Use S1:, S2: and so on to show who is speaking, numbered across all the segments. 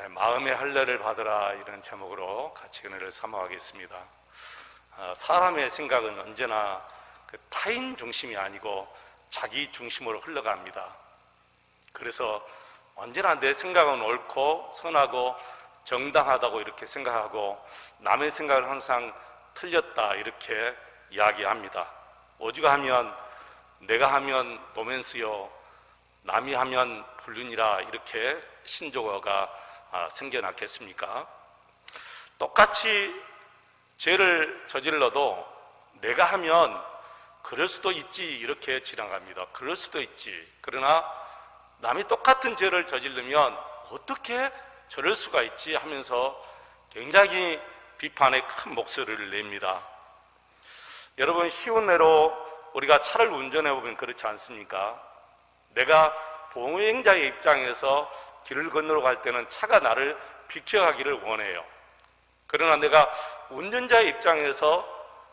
S1: 마음의 할례를 받으라, 이런 제목으로 같이 은혜를 사모하겠습니다. 사람의 생각은 언제나 타인 중심이 아니고 자기 중심으로 흘러갑니다. 그래서 언제나 내 생각은 옳고 선하고 정당하다고 이렇게 생각하고 남의 생각은 항상 틀렸다 이렇게 이야기합니다. 오죽 하면 내가 하면 노맨스요, 남이 하면 불륜이라 이렇게 신조어가 생겨났겠습니까? 똑같이 죄를 저질러도 내가 하면 그럴 수도 있지 이렇게 지나갑니다. 그럴 수도 있지. 그러나 남이 똑같은 죄를 저지르면 어떻게 저럴 수가 있지 하면서 굉장히 비판의 큰 목소리를 냅니다. 여러분, 쉬운 예로 우리가 차를 운전해 보면 그렇지 않습니까? 내가 보행자의 입장에서 길을 건너러 갈 때는 차가 나를 비켜가기를 원해요. 그러나 내가 운전자의 입장에서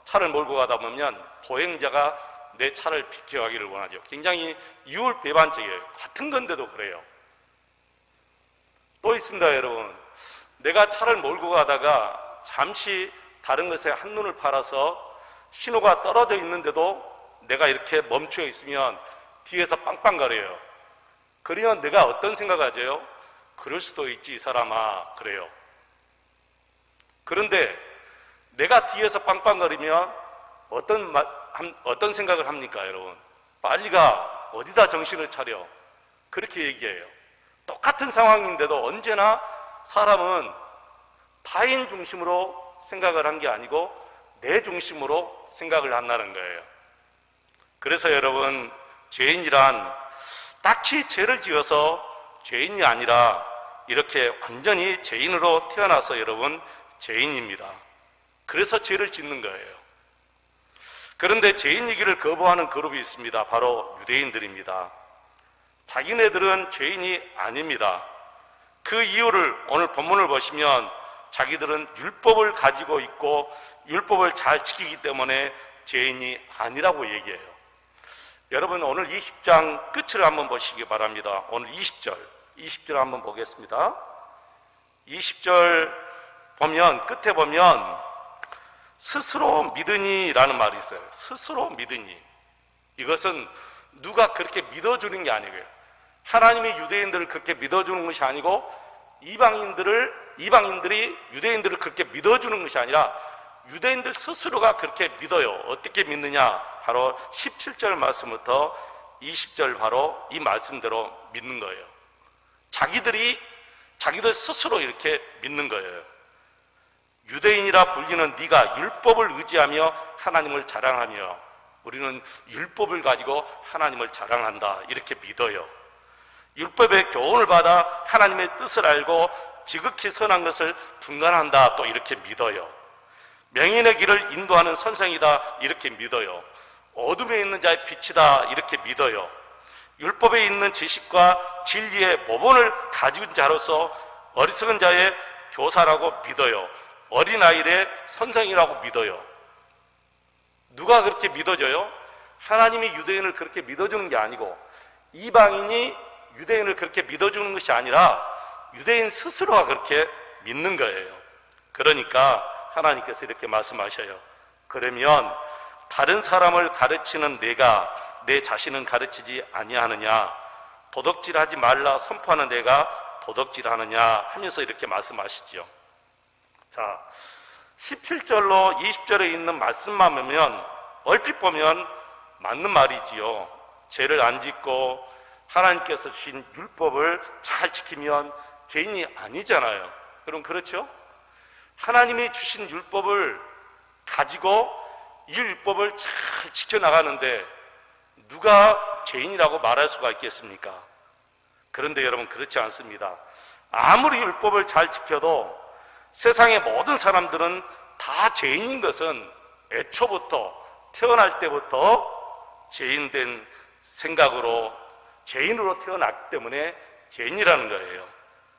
S1: 차를 몰고 가다 보면 보행자가 내 차를 비켜가기를 원하죠. 굉장히 이율배반적이에요. 같은 건데도 그래요. 또 있습니다, 여러분. 내가 차를 몰고 가다가 잠시 다른 것에 한눈을 팔아서 신호가 떨어져 있는데도 내가 이렇게 멈춰 있으면 뒤에서 빵빵거려요. 그러면 내가 어떤 생각을 하죠? 그럴 수도 있지 이 사람아, 그래요. 그런데 내가 뒤에서 빵빵거리면 어떤 생각을 합니까, 여러분? 빨리 가, 어디다 정신을 차려, 그렇게 얘기해요. 똑같은 상황인데도 언제나 사람은 타인 중심으로 생각을 한 게 아니고 내 중심으로 생각을 한다는 거예요. 그래서 여러분, 죄인이란 딱히 죄를 지어서 죄인이 아니라 이렇게 완전히 죄인으로 태어나서 여러분 죄인입니다. 그래서 죄를 짓는 거예요. 그런데 죄인이기를 거부하는 그룹이 있습니다. 바로 유대인들입니다. 자기네들은 죄인이 아닙니다. 그 이유를 오늘 본문을 보시면 자기들은 율법을 가지고 있고 율법을 잘 지키기 때문에 죄인이 아니라고 얘기해요. 여러분, 오늘 20장 끝을 한번 보시기 바랍니다. 오늘 20절 한번 보겠습니다. 20절 보면, 끝에 보면 스스로 믿으니라는 말이 있어요. 스스로 믿으니. 이것은 누가 그렇게 믿어주는 게 아니고요. 하나님이 유대인들을 그렇게 믿어주는 것이 아니고 이방인들이 유대인들을 그렇게 믿어주는 것이 아니라 유대인들 스스로가 그렇게 믿어요. 어떻게 믿느냐? 바로 17절 말씀부터 20절 바로 이 말씀대로 믿는 거예요. 자기들 스스로 이렇게 믿는 거예요. 유대인이라 불리는 네가 율법을 의지하며 하나님을 자랑하며 우리는 율법을 가지고 하나님을 자랑한다 이렇게 믿어요. 율법의 교훈을 받아 하나님의 뜻을 알고 지극히 선한 것을 분간한다 또 이렇게 믿어요. 명인의 길을 인도하는 선생이다 이렇게 믿어요. 어둠에 있는 자의 빛이다 이렇게 믿어요. 율법에 있는 지식과 진리의 모본을 가진 자로서 어리석은 자의 교사라고 믿어요. 어린아이의 선생이라고 믿어요. 누가 그렇게 믿어져요? 하나님이 유대인을 그렇게 믿어주는 게 아니고 이방인이 유대인을 그렇게 믿어주는 것이 아니라 유대인 스스로가 그렇게 믿는 거예요. 그러니까 하나님께서 이렇게 말씀하셔요. 그러면 다른 사람을 가르치는 내가 내 자신은 가르치지 아니하느냐? 도덕질하지 말라 선포하는 내가 도덕질하느냐? 하면서 이렇게 말씀하시지요. 자, 17절로 20절에 있는 말씀만 보면 얼핏 보면 맞는 말이지요. 죄를 안 짓고 하나님께서 주신 율법을 잘 지키면 죄인이 아니잖아요. 여러분, 그렇죠? 하나님이 주신 율법을 가지고 이 율법을 잘 지켜나가는데 누가 죄인이라고 말할 수가 있겠습니까? 그런데 여러분, 그렇지 않습니다. 아무리 율법을 잘 지켜도 세상의 모든 사람들은 다 죄인인 것은 애초부터 태어날 때부터 죄인된 생각으로 죄인으로 태어났기 때문에 죄인이라는 거예요.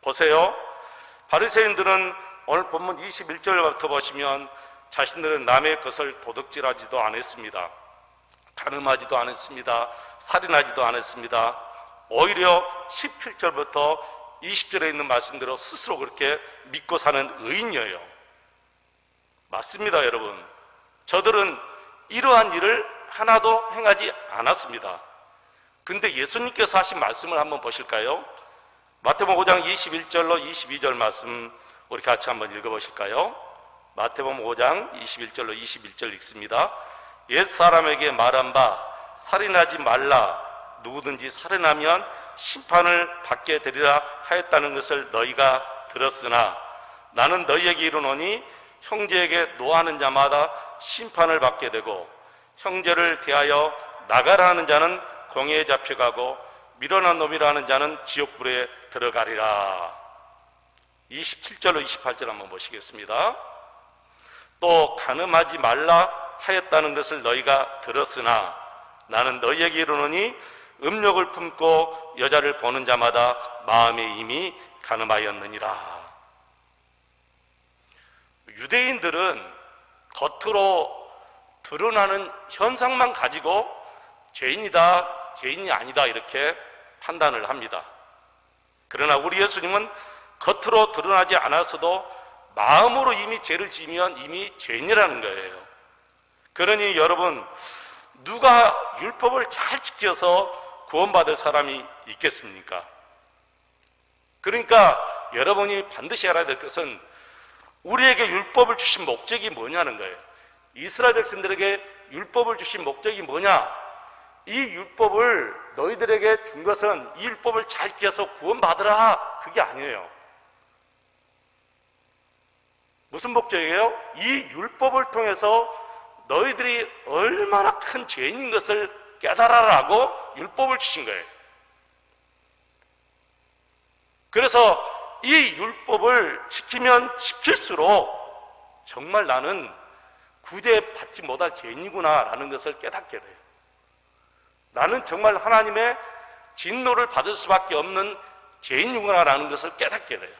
S1: 보세요. 바리새인들은 오늘 본문 21절부터 보시면 자신들은 남의 것을 도둑질하지도 않았습니다. 간음하지도 않았습니다. 살인하지도 않았습니다. 오히려 17절부터 20절에 있는 말씀대로 스스로 그렇게 믿고 사는 의인이에요. 맞습니다, 여러분. 저들은 이러한 일을 하나도 행하지 않았습니다. 근데 예수님께서 하신 말씀을 한번 보실까요? 마태복음 5장 21절로 22절 말씀 우리 같이 한번 읽어보실까요? 마태복음 5장 21절로 21절 읽습니다. 옛 사람에게 말한 바 살인하지 말라. 누구든지 살인하면 심판을 받게 되리라 하였다는 것을 너희가 들었으나 나는 너희에게 이르노니 형제에게 노하는 자마다 심판을 받게 되고 형제를 대하여 나가라 하는 자는 공회에 잡혀가고 밀어난 놈이라 하는 자는 지옥불에 들어가리라. 27절로 28절 한번 보시겠습니다. 또 간음하지 말라 하였다는 것을 너희가 들었으나 나는 너희에게 이르노니 음욕을 품고 여자를 보는 자마다 마음에 이미 간음하였느니라. 유대인들은 겉으로 드러나는 현상만 가지고 죄인이다, 죄인이 아니다 이렇게 판단을 합니다. 그러나 우리 예수님은 겉으로 드러나지 않았어도 마음으로 이미 죄를 지으면 이미 죄인이라는 거예요. 그러니 여러분, 누가 율법을 잘 지켜서 구원받을 사람이 있겠습니까? 그러니까 여러분이 반드시 알아야 될 것은 우리에게 율법을 주신 목적이 뭐냐는 거예요. 이스라엘 백성들에게 율법을 주신 목적이 뭐냐? 이 율법을 너희들에게 준 것은 이 율법을 잘 지켜서 구원받으라, 그게 아니에요. 무슨 목적이에요? 이 율법을 통해서 너희들이 얼마나 큰 죄인인 것을 깨달아라고 율법을 주신 거예요. 그래서 이 율법을 지키면 지킬수록 정말 나는 구제받지 못할 죄인이구나 라는 것을 깨닫게 돼요. 나는 정말 하나님의 진노를 받을 수밖에 없는 죄인이구나 라는 것을 깨닫게 돼요.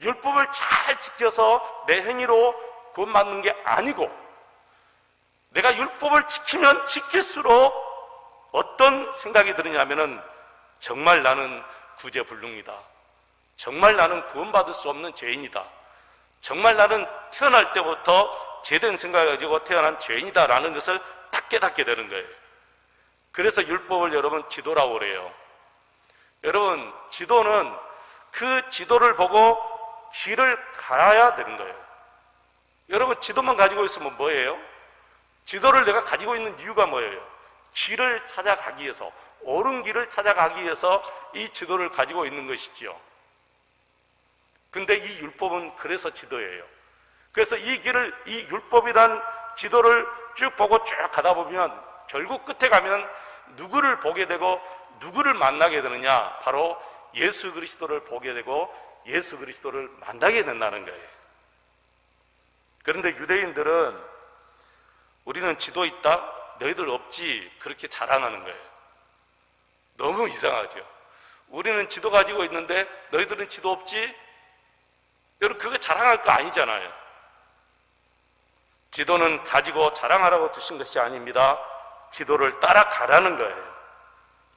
S1: 율법을 잘 지켜서 내 행위로 구원받는 게 아니고 내가 율법을 지키면 지킬수록 어떤 생각이 드느냐면은 정말 나는 구제불능이다. 정말 나는 구원받을 수 없는 죄인이다. 정말 나는 태어날 때부터 죄된 생각을 가지고 태어난 죄인이다 라는 것을 딱 깨닫게 되는 거예요. 그래서 율법을 여러분 지도라고 그래요. 여러분, 지도는 그 지도를 보고 길을 가야 되는 거예요. 여러분, 지도만 가지고 있으면 뭐예요? 지도를 내가 가지고 있는 이유가 뭐예요? 길을 찾아가기 위해서, 옳은 길을 찾아가기 위해서 이 지도를 가지고 있는 것이지요. 근데 이 율법은 그래서 지도예요. 그래서 이 길을, 이 율법이란 지도를 쭉 보고 쭉 가다 보면 결국 끝에 가면 누구를 보게 되고 누구를 만나게 되느냐? 바로 예수 그리스도를 보게 되고 예수 그리스도를 만나게 된다는 거예요. 그런데 유대인들은 우리는 지도 있다? 너희들 없지? 그렇게 자랑하는 거예요. 너무 이상하죠. 우리는 지도 가지고 있는데 너희들은 지도 없지? 여러분, 그거 자랑할 거 아니잖아요. 지도는 가지고 자랑하라고 주신 것이 아닙니다. 지도를 따라가라는 거예요.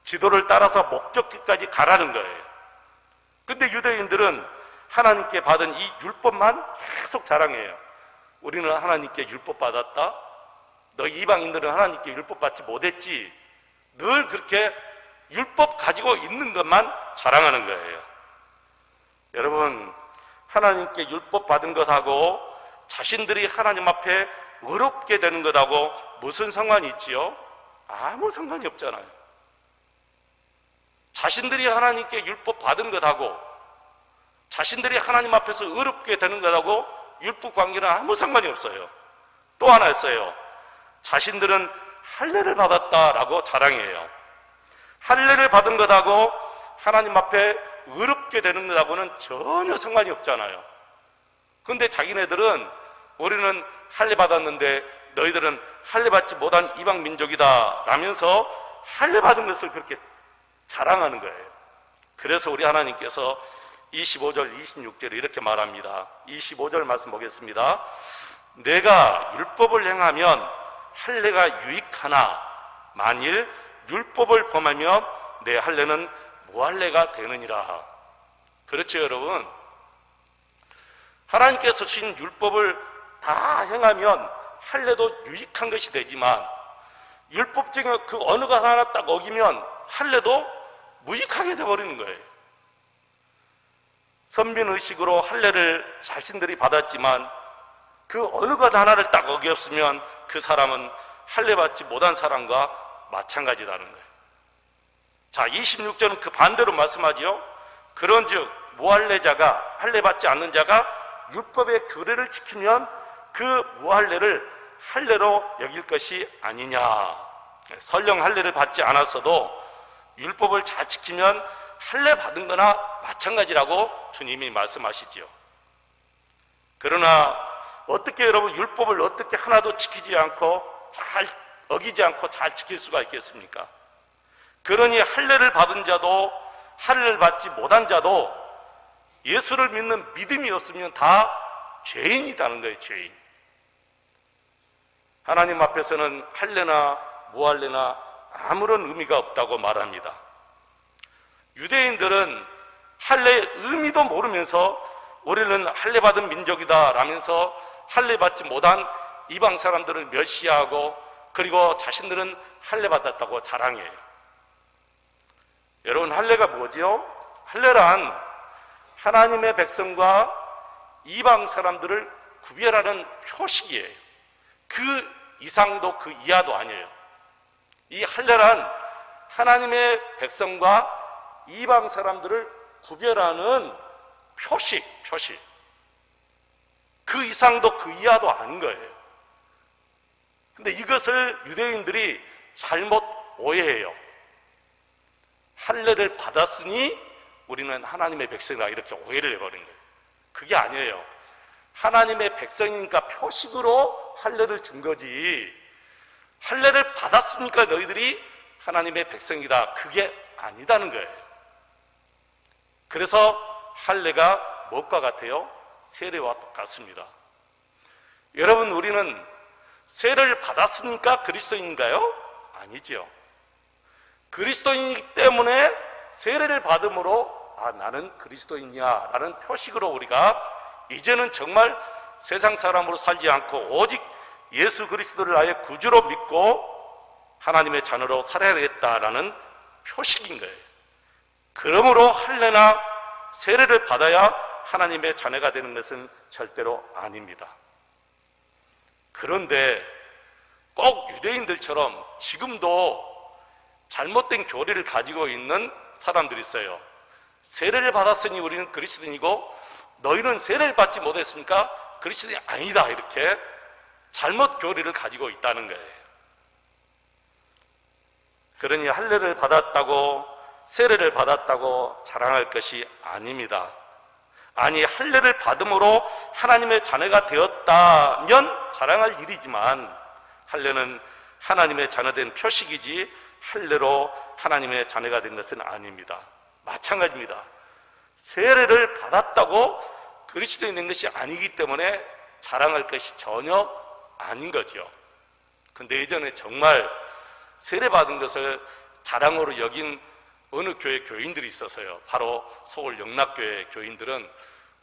S1: 지도를 따라서 목적지까지 가라는 거예요. 근데 유대인들은 하나님께 받은 이 율법만 계속 자랑해요. 우리는 하나님께 율법 받았다? 너 이방인들은 하나님께 율법 받지 못했지? 늘 그렇게 율법 가지고 있는 것만 자랑하는 거예요. 여러분, 하나님께 율법 받은 것하고 자신들이 하나님 앞에 의롭게 되는 것하고 무슨 상관이 있지요? 아무 상관이 없잖아요. 자신들이 하나님께 율법 받은 것하고 자신들이 하나님 앞에서 의롭게 되는 것하고 율법 관계는 아무 상관이 없어요. 또 하나 있어요. 자신들은 할례를 받았다라고 자랑해요. 할례를 받은 것하고 하나님 앞에 의롭게 되는 것하고는 전혀 상관이 없잖아요. 그런데 자기네들은 우리는 할례 받았는데 너희들은 할례 받지 못한 이방 민족이다 라면서 할례 받은 것을 그렇게 자랑하는 거예요. 그래서 우리 하나님께서 25절, 26절에 이렇게 말합니다. 25절 말씀 보겠습니다. 내가 율법을 행하면 할례가 유익하나 만일 율법을 범하며 내 할례는 무할례가 되느니라. 그렇죠, 여러분? 하나님께서 주신 율법을 다 행하면 할례도 유익한 것이 되지만 율법 중에 그 어느 것 하나 딱 어기면 할례도 무익하게 되어버리는 거예요. 선민의식으로 할례를 자신들이 받았지만 그 어느 것 하나를 딱 어겼으면 그 사람은 할례 받지 못한 사람과 마찬가지라는 거예요. 자, 26절은 그 반대로 말씀하지요. 그런즉 무할례자가, 할례 받지 않는 자가 율법의 규례를 지키면 그 무할례를 할례로 여길 것이 아니냐. 설령 할례를 받지 않았어도 율법을 잘 지키면 할례 받은 거나 마찬가지라고 주님이 말씀하시지요. 그러나 어떻게 여러분 율법을 어떻게 하나도 지키지 않고 잘 어기지 않고 잘 지킬 수가 있겠습니까? 그러니 할례를 받은 자도 할례를 받지 못한 자도 예수를 믿는 믿음이 없으면 다 죄인이라는 거예요. 죄인. 하나님 앞에서는 할례나 무할례나 아무런 의미가 없다고 말합니다. 유대인들은 할례의 의미도 모르면서 우리는 할례 받은 민족이다 라면서 할례 받지 못한 이방 사람들을 멸시하고 그리고 자신들은 할례 받았다고 자랑해요. 여러분, 할례가 뭐지요? 할례란 하나님의 백성과 이방 사람들을 구별하는 표식이에요. 그 이상도 그 이하도 아니에요. 이 할례란 하나님의 백성과 이방 사람들을 구별하는 표식. 그 이상도 그 이하도 아닌 거예요. 근데 이것을 유대인들이 잘못 오해해요. 할례를 받았으니 우리는 하나님의 백성이다 이렇게 오해를 해버린 거예요. 그게 아니에요. 하나님의 백성이니까 표식으로 할례를 준 거지, 할례를 받았으니까 너희들이 하나님의 백성이다, 그게 아니다는 거예요. 그래서 할례가 무엇과 같아요? 세례와 똑같습니다. 여러분, 우리는 세례를 받았으니까 그리스도인인가요? 아니죠. 그리스도인이기 때문에 세례를 받음으로 나는 그리스도인이야 라는 표식으로 우리가 이제는 정말 세상 사람으로 살지 않고 오직 예수 그리스도를 나의 구주로 믿고 하나님의 자녀로 살아야겠다라는 표식인 거예요. 그러므로 할례나 세례를 받아야 하나님의 자녀가 되는 것은 절대로 아닙니다. 그런데 꼭 유대인들처럼 지금도 잘못된 교리를 가지고 있는 사람들이 있어요. 세례를 받았으니 우리는 그리스도인이고 너희는 세례를 받지 못했으니까 그리스도인이 아니다, 이렇게 잘못 교리를 가지고 있다는 거예요. 그러니 할례를 받았다고 세례를 받았다고 자랑할 것이 아닙니다. 아니, 할례를 받음으로 하나님의 자녀가 되었다면 자랑할 일이지만 할례는 하나님의 자녀된 표식이지 할례로 하나님의 자녀가 된 것은 아닙니다. 마찬가지입니다. 세례를 받았다고 그리스도인이 된 것이 아니기 때문에 자랑할 것이 전혀 아닌 거죠. 근데 예전에 정말 세례받은 것을 자랑으로 여긴 어느 교회 교인들이 있어서요. 바로 서울 영락교회 교인들은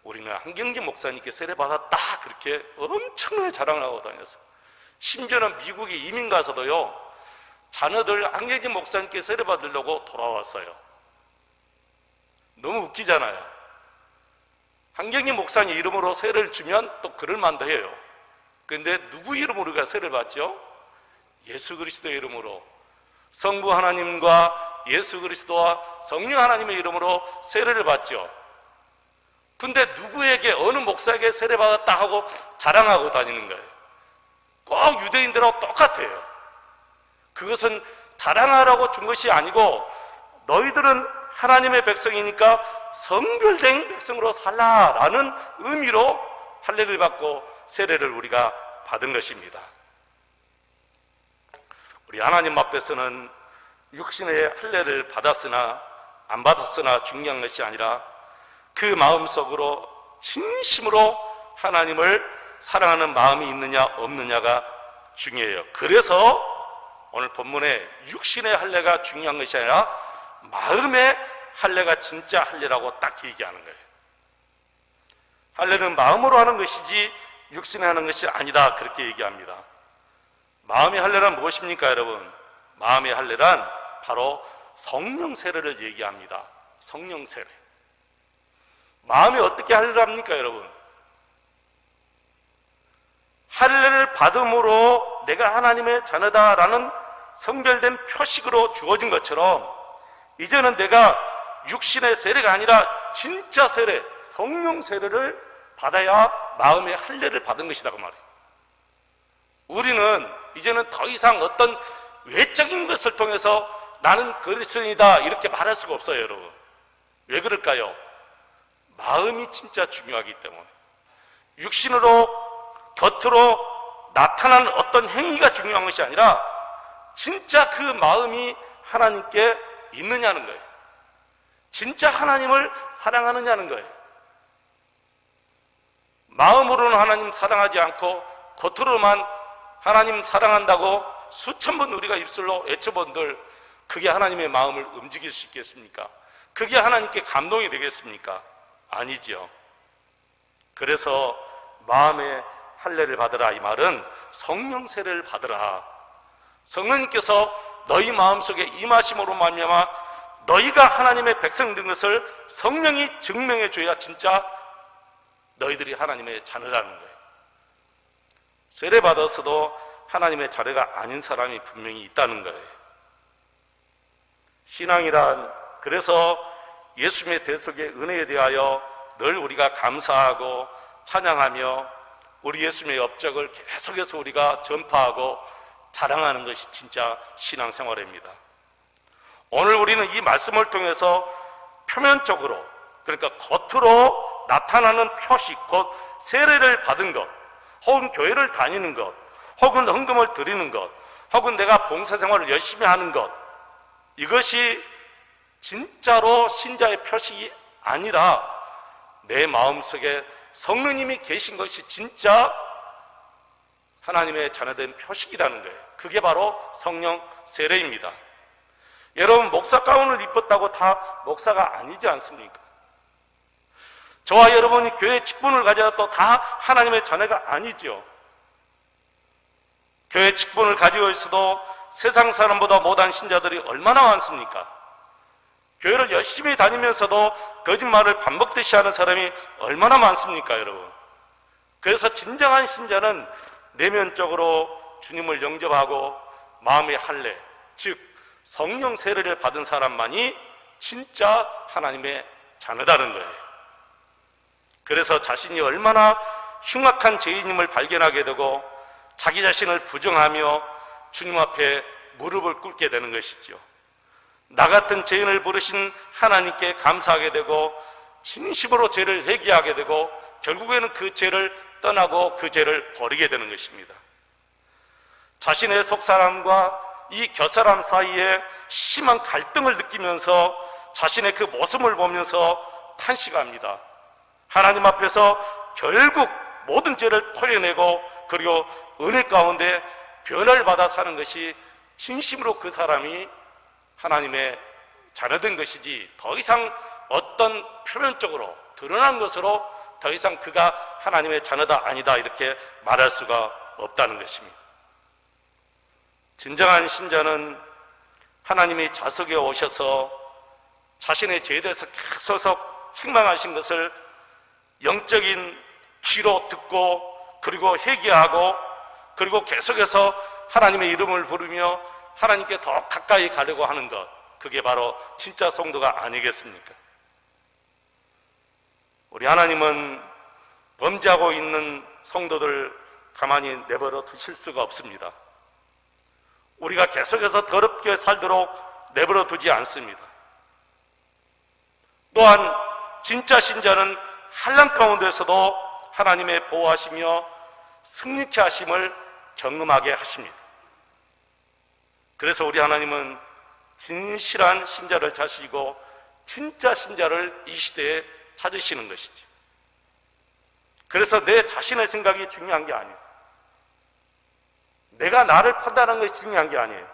S1: 우리는 한경진 목사님께 세례받았다 그렇게 엄청나게 자랑을 하고 다녔어요. 심지어는 미국에 이민 가서도요, 자녀들 한경진 목사님께 세례받으려고 돌아왔어요. 너무 웃기잖아요. 한경진 목사님 이름으로 세례를 주면 또 그럴만도 해요. 그런데 누구 이름으로 우리가 세례를 받죠? 예수 그리스도의 이름으로, 성부 하나님과 예수 그리스도와 성령 하나님의 이름으로 세례를 받죠. 근데 누구에게, 어느 목사에게 세례받았다 하고 자랑하고 다니는 거예요. 꼭 유대인들하고 똑같아요. 그것은 자랑하라고 준 것이 아니고 너희들은 하나님의 백성이니까 성별된 백성으로 살라라는 의미로 할례를 받고 세례를 우리가 받은 것입니다. 우리 하나님 앞에서는 육신의 할례를 받았으나 안 받았으나 중요한 것이 아니라 그 마음속으로 진심으로 하나님을 사랑하는 마음이 있느냐 없느냐가 중요해요. 그래서 오늘 본문에 육신의 할례가 중요한 것이 아니라 마음의 할례가 진짜 할례라고 딱 얘기하는 거예요. 할례는 마음으로 하는 것이지 육신에 하는 것이 아니다, 그렇게 얘기합니다. 마음의 할례란 무엇입니까, 여러분? 마음의 할례란 바로 성령 세례를 얘기합니다. 성령 세례. 마음이 어떻게 할례를 합니까, 여러분? 할례를 받음으로 내가 하나님의 자녀다라는 성별된 표식으로 주어진 것처럼 이제는 내가 육신의 세례가 아니라 진짜 세례, 성령 세례를 받아야 마음의 할례를 받은 것이다, 그 말이에요. 우리는 이제는 더 이상 어떤 외적인 것을 통해서 나는 그리스도인이다 이렇게 말할 수가 없어요, 여러분. 왜 그럴까요? 마음이 진짜 중요하기 때문에. 육신으로 겉으로 나타나는 어떤 행위가 중요한 것이 아니라 진짜 그 마음이 하나님께 있느냐는 거예요. 진짜 하나님을 사랑하느냐는 거예요. 마음으로는 하나님 사랑하지 않고 겉으로만 하나님 사랑한다고 수천 번 우리가 입술로 외쳐본들 그게 하나님의 마음을 움직일 수 있겠습니까? 그게 하나님께 감동이 되겠습니까? 아니지요. 그래서 마음의 할례를 받으라, 이 말은 성령 세례를 받으라. 성령님께서 너희 마음속에 임하심으로 말미암아 너희가 하나님의 백성 된 것을 성령이 증명해 줘야 진짜 너희들이 하나님의 자녀라는 거예요. 세례 받았어도 하나님의 자녀가 아닌 사람이 분명히 있다는 거예요. 신앙이란 그래서 예수님의 대속의 은혜에 대하여 늘 우리가 감사하고 찬양하며 우리 예수님의 업적을 계속해서 우리가 전파하고 자랑하는 것이 진짜 신앙생활입니다. 오늘 우리는 이 말씀을 통해서 표면적으로, 그러니까 겉으로 나타나는 표식, 곧 세례를 받은 것, 혹은 교회를 다니는 것, 혹은 헌금을 드리는 것, 혹은 내가 봉사생활을 열심히 하는 것, 이것이 진짜로 신자의 표식이 아니라 내 마음속에 성령님이 계신 것이 진짜 하나님의 자녀된 표식이라는 거예요. 그게 바로 성령 세례입니다. 여러분, 목사 가운을 입었다고 다 목사가 아니지 않습니까? 저와 여러분이 교회 직분을 가져도 다 하나님의 자녀가 아니죠. 교회 직분을 가지고 있어도 세상 사람보다 못한 신자들이 얼마나 많습니까? 교회를 열심히 다니면서도 거짓말을 반복듯이 하는 사람이 얼마나 많습니까, 여러분? 그래서 진정한 신자는 내면적으로 주님을 영접하고 마음의 할례, 즉 성령 세례를 받은 사람만이 진짜 하나님의 자녀다는 거예요. 그래서 자신이 얼마나 흉악한 죄인임을 발견하게 되고 자기 자신을 부정하며 주님 앞에 무릎을 꿇게 되는 것이죠. 나 같은 죄인을 부르신 하나님께 감사하게 되고 진심으로 죄를 회개하게 되고 결국에는 그 죄를 떠나고 그 죄를 버리게 되는 것입니다. 자신의 속사람과 이 곁사람 사이에 심한 갈등을 느끼면서 자신의 그 모습을 보면서 탄식합니다. 하나님 앞에서 결국 모든 죄를 토해내고 그리고 은혜 가운데 변화를 받아 사는 것이 진심으로 그 사람이 하나님의 자녀된 것이지 더 이상 어떤 표면적으로 드러난 것으로 더 이상 그가 하나님의 자녀다 아니다 이렇게 말할 수가 없다는 것입니다. 진정한 신자는 하나님이 자석에 오셔서 자신의 죄에 대해서 계속 책망하신 것을 영적인 귀로 듣고 그리고 회개하고 그리고 계속해서 하나님의 이름을 부르며 하나님께 더 가까이 가려고 하는 것, 그게 바로 진짜 성도가 아니겠습니까? 우리 하나님은 범죄하고 있는 성도들 가만히 내버려 두실 수가 없습니다. 우리가 계속해서 더럽게 살도록 내버려 두지 않습니다. 또한 진짜 신자는 환난 가운데서도 하나님의 보호하시며 승리케 하심을 경험하게 하십니다. 그래서 우리 하나님은 진실한 신자를 찾으시고 진짜 신자를 이 시대에 찾으시는 것이죠. 그래서 내 자신의 생각이 중요한 게 아니에요. 내가 나를 판단하는 것이 중요한 게 아니에요.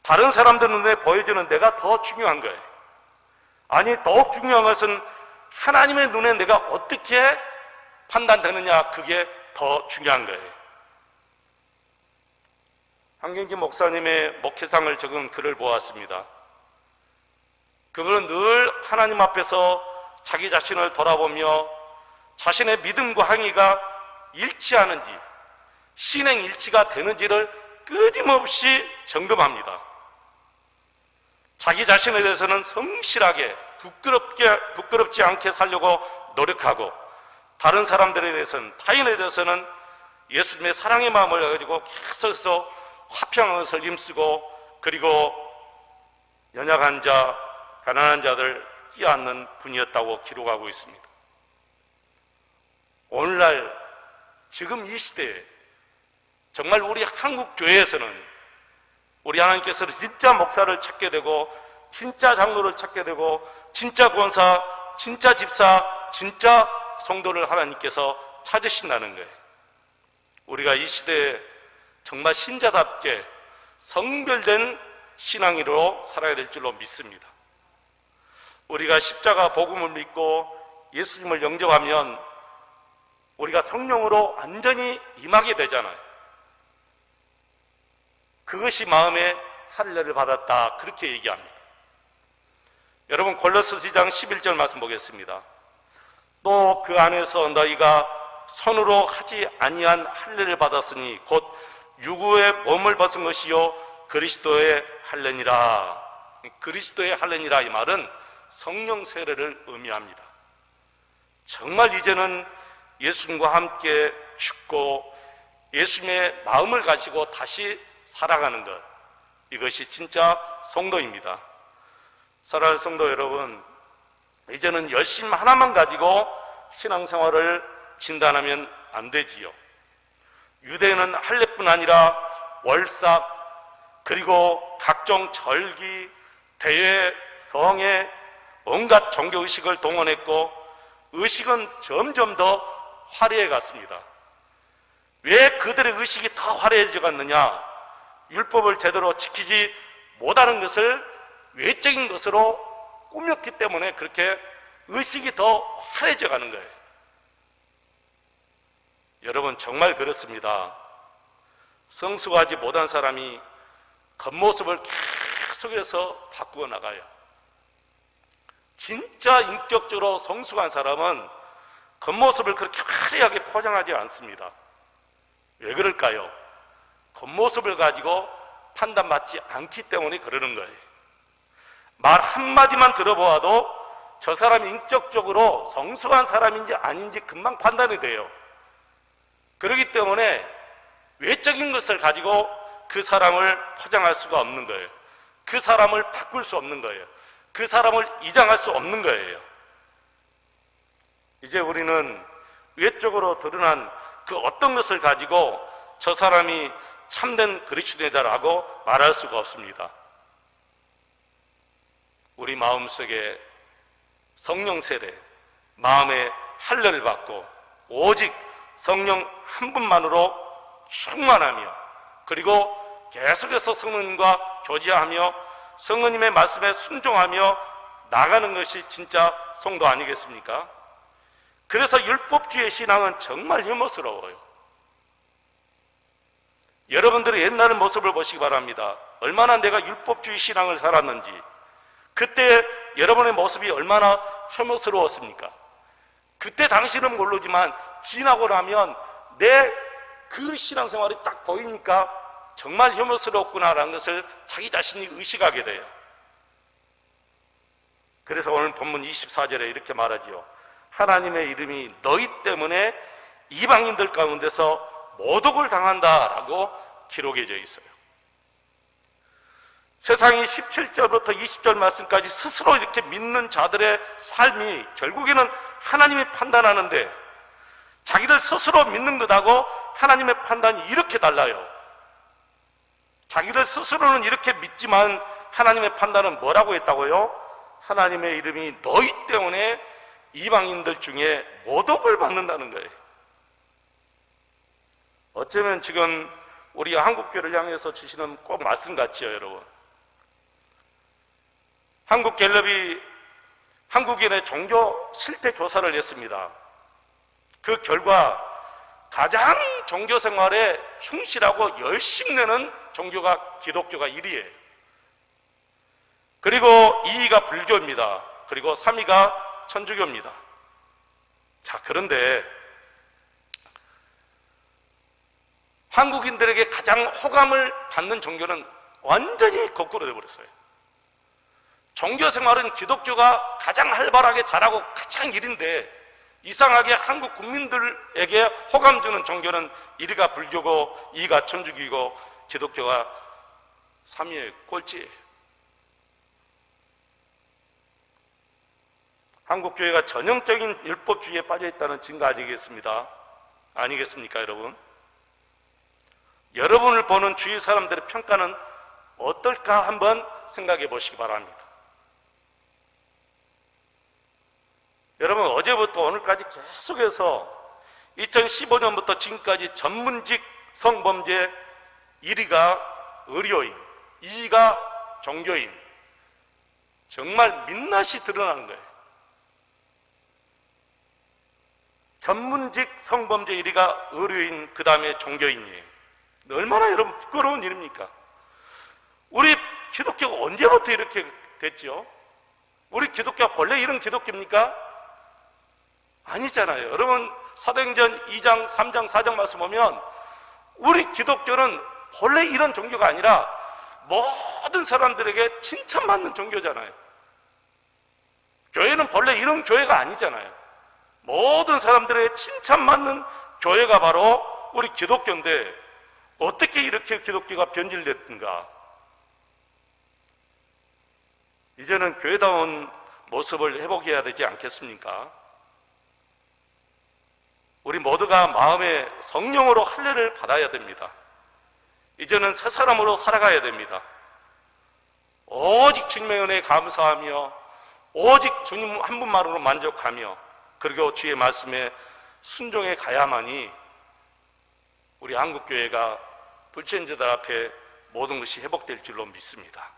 S1: 다른 사람들 눈에 보여주는 내가 더 중요한 거예요. 아니, 더욱 중요한 것은 하나님의 눈에 내가 어떻게 판단되느냐, 그게 더 중요한 거예요. 한경기 목사님의 목회상을 적은 글을 보았습니다. 그분은 늘 하나님 앞에서 자기 자신을 돌아보며 자신의 믿음과 행위가 일치하는지, 신행일치가 되는지를 끊임없이 점검합니다. 자기 자신에 대해서는 성실하게 부끄럽지 않게 살려고 노력하고, 다른 사람들에 대해서는, 타인에 대해서는 예수님의 사랑의 마음을 가지고 계속해서 화평한 것을 힘쓰고, 그리고 연약한 자, 가난한 자들 끼어안는 분이었다고 기록하고 있습니다. 오늘날 지금 이 시대에 정말 우리 한국 교회에서는 우리 하나님께서는 진짜 목사를 찾게 되고, 진짜 장로를 찾게 되고, 진짜 권사, 진짜 집사, 진짜 성도를 하나님께서 찾으신다는 거예요. 우리가 이 시대에 정말 신자답게 성별된 신앙으로 살아야 될 줄로 믿습니다. 우리가 십자가 복음을 믿고 예수님을 영접하면 우리가 성령으로 완전히 임하게 되잖아요. 그것이 마음의 할례를 받았다, 그렇게 얘기합니다. 여러분, 골로새서 2장 11절 말씀 보겠습니다. 또 그 안에서 너희가 손으로 하지 아니한 할례를 받았으니 곧 유구의 몸을 벗은 것이요 그리스도의 할례니라. 그리스도의 할례니라, 이 말은 성령 세례를 의미합니다. 정말 이제는 예수님과 함께 죽고 예수님의 마음을 가지고 다시 살아가는 것, 이것이 진짜 성도입니다. 사랑하는 성도 여러분, 이제는 열심 하나만 가지고 신앙생활을 진단하면 안 되지요. 유대인은 할례뿐 아니라 월삭, 그리고 각종 절기, 대회, 성회, 온갖 종교의식을 동원했고, 의식은 점점 더 화려해 갔습니다. 왜 그들의 의식이 더 화려해져 갔느냐? 율법을 제대로 지키지 못하는 것을 외적인 것으로 꾸몄기 때문에 그렇게 의식이 더 화려해져 가는 거예요. 여러분, 정말 그렇습니다. 성숙하지 못한 사람이 겉모습을 계속해서 바꾸어 나가요. 진짜 인격적으로 성숙한 사람은 겉모습을 그렇게 화려하게 포장하지 않습니다. 왜 그럴까요? 겉모습을 가지고 판단받지 않기 때문에 그러는 거예요. 말 한마디만 들어보아도 저 사람이 인격적으로 성숙한 사람인지 아닌지 금방 판단이 돼요. 그렇기 때문에 외적인 것을 가지고 그 사람을 포장할 수가 없는 거예요. 그 사람을 바꿀 수 없는 거예요. 그 사람을 이장할 수 없는 거예요. 이제 우리는 외적으로 드러난 그 어떤 것을 가지고 저 사람이 참된 그리스도인이다라고 말할 수가 없습니다. 우리 마음속에 성령 세례, 마음의 할례를 받고 오직 성령 한 분만으로 충만하며, 그리고 계속해서 성령님과 교제하며 성령님의 말씀에 순종하며 나가는 것이 진짜 성도 아니겠습니까? 그래서 율법주의 신앙은 정말 혐오스러워요. 여러분들의 옛날 모습을 보시기 바랍니다. 얼마나 내가 율법주의 신앙을 살았는지, 그때 여러분의 모습이 얼마나 혐오스러웠습니까? 그때 당시는 모르지만 지나고 나면 내 그 신앙생활이 딱 보이니까 정말 혐오스럽구나라는 것을 자기 자신이 의식하게 돼요. 그래서 오늘 본문 24절에 이렇게 말하지요. 하나님의 이름이 너희 때문에 이방인들 가운데서 모독을 당한다라고 기록해져 있어요. 세상이 17절부터 20절 말씀까지 스스로 이렇게 믿는 자들의 삶이 결국에는 하나님이 판단하는데, 자기들 스스로 믿는 것하고 하나님의 판단이 이렇게 달라요. 자기들 스스로는 이렇게 믿지만 하나님의 판단은 뭐라고 했다고요? 하나님의 이름이 너희 때문에 이방인들 중에 모독을 받는다는 거예요. 어쩌면 지금 우리 한국교회를 향해서 주시는 꼭 말씀 같지요, 여러분. 한국갤럽이 한국인의 종교 실태 조사를 했습니다. 그 결과 가장 종교 생활에 충실하고 열심히 내는 종교가 기독교가 1위예요. 그리고 2위가 불교입니다. 그리고 3위가 천주교입니다. 자, 그런데 한국인들에게 가장 호감을 받는 종교는 완전히 거꾸로 되어버렸어요. 종교 생활은 기독교가 가장 활발하게 잘하고 가장 1위인데 이상하게 한국 국민들에게 호감 주는 종교는 1위가 불교고 2위가 천주교이고 기독교가 3위의 꼴찌예요. 한국 교회가 전형적인 율법주의에 빠져 있다는 증거 아니겠습니다? 아니겠습니까, 여러분? 여러분을 보는 주위 사람들의 평가는 어떨까 한번 생각해 보시기 바랍니다. 여러분, 어제부터 오늘까지 계속해서 2015년부터 지금까지 전문직 성범죄 1위가 의료인, 2위가 종교인, 정말 민낯이 드러나는 거예요. 전문직 성범죄 1위가 의료인, 그 다음에 종교인이에요. 얼마나 여러분 부끄러운 일입니까? 우리 기독교가 언제부터 이렇게 됐죠? 우리 기독교가 본래 이런 기독교입니까? 아니잖아요. 여러분, 사도행전 2장, 3장, 4장 말씀 보면 우리 기독교는 본래 이런 종교가 아니라 모든 사람들에게 칭찬받는 종교잖아요. 교회는 본래 이런 교회가 아니잖아요. 모든 사람들에게 칭찬받는 교회가 바로 우리 기독교인데 어떻게 이렇게 기독교가 변질됐든가? 이제는 교회다운 모습을 회복해야 되지 않겠습니까? 우리 모두가 마음의 성령으로 할례를 받아야 됩니다. 이제는 새 사람으로 살아가야 됩니다. 오직 주님의 은혜에 감사하며 오직 주님 한 분만으로 만족하며 그리고 주의 말씀에 순종해 가야만이 우리 한국교회가 불신자들 앞에 모든 것이 회복될 줄로 믿습니다.